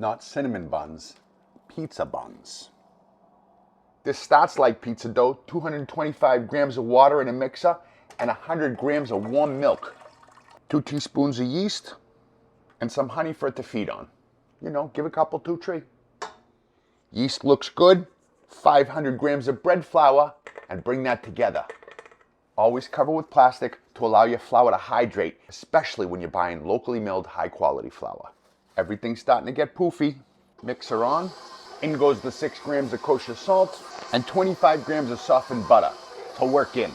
Not cinnamon buns, pizza buns. This starts like pizza dough, 225 grams of water in a mixer and 100 grams of warm milk. 2 teaspoons of yeast and some honey for it to feed on. You know, give a couple 2, 3. Yeast looks good. 500 grams of bread flour and bring that together. Always cover with plastic to allow your flour to hydrate, especially when you're buying locally milled high quality flour. Everything's starting to get poofy. Mixer on. In goes the 6 grams of kosher salt and 25 grams of softened butter to work in.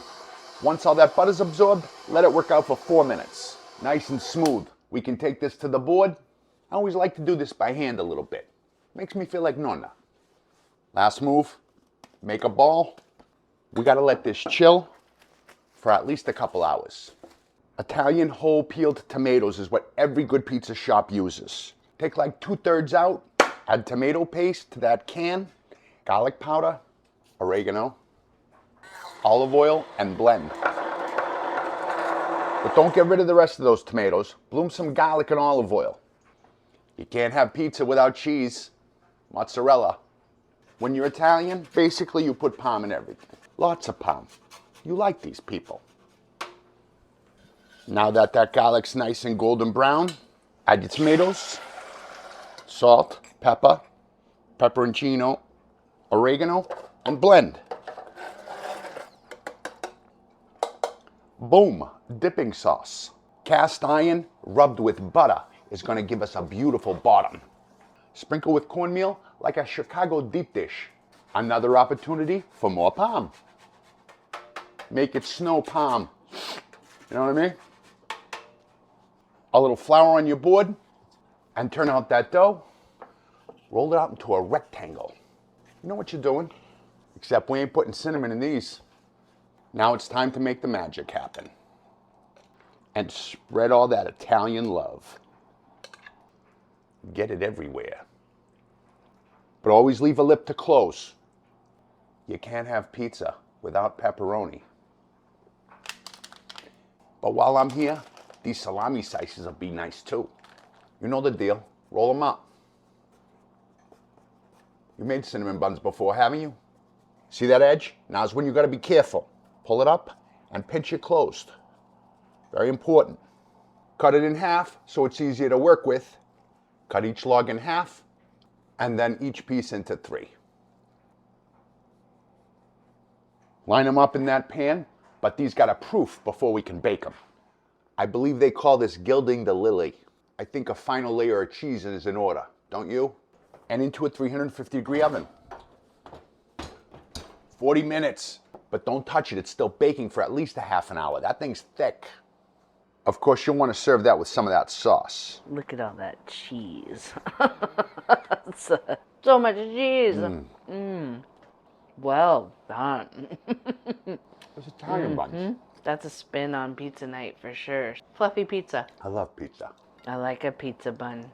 Once all that butter's absorbed, let it work out for 4 minutes. Nice and smooth. We can take this to the board. I always like to do this by hand a little bit. Makes me feel like nonna. Last move, make a ball. We gotta let this chill for at least a couple hours. Italian whole peeled tomatoes is what every good pizza shop uses. Take like 2/3 out, add tomato paste to that can, garlic powder, oregano, olive oil, and blend. But don't get rid of the rest of those tomatoes. Bloom some garlic and olive oil. You can't have pizza without cheese, mozzarella. When you're Italian, basically you put parm in everything. Lots of parm. You like these people. Now that garlic's nice and golden brown, add your tomatoes, salt, pepper, pepperoncino, oregano, and blend. Boom, dipping sauce. Cast iron rubbed with butter is going to give us a beautiful bottom. Sprinkle with cornmeal like a Chicago deep dish. Another opportunity for more parm. Make it snow parm. You know what I mean? A little flour on your board and turn out that dough. Roll it out into a rectangle. You know what you're doing? Except we ain't putting cinnamon in these. Now it's time to make the magic happen. And spread all that Italian love. Get it everywhere. But always leave a lip to close. You can't have pizza without pepperoni. But while I'm here, these salami slices will be nice too. You know the deal. Roll them up. You made cinnamon buns before, haven't you? See that edge? Now's when you gotta be careful. Pull it up and pinch it closed. Very important. Cut it in half so it's easier to work with. Cut each log in half and then each piece into 3. Line them up in that pan, but these got a proof before we can bake them. I believe they call this gilding the lily. I think a final layer of cheese is in order, don't you? And into a 350-degree oven. 40 minutes, but don't touch it. It's still baking for at least a half an hour. That thing's thick. Of course, you'll want to serve that with some of that sauce. Look at all that cheese. So much cheese. Well done. Those Italian buns. That's a spin on pizza night for sure. Fluffy pizza. I love pizza. I like a pizza bun.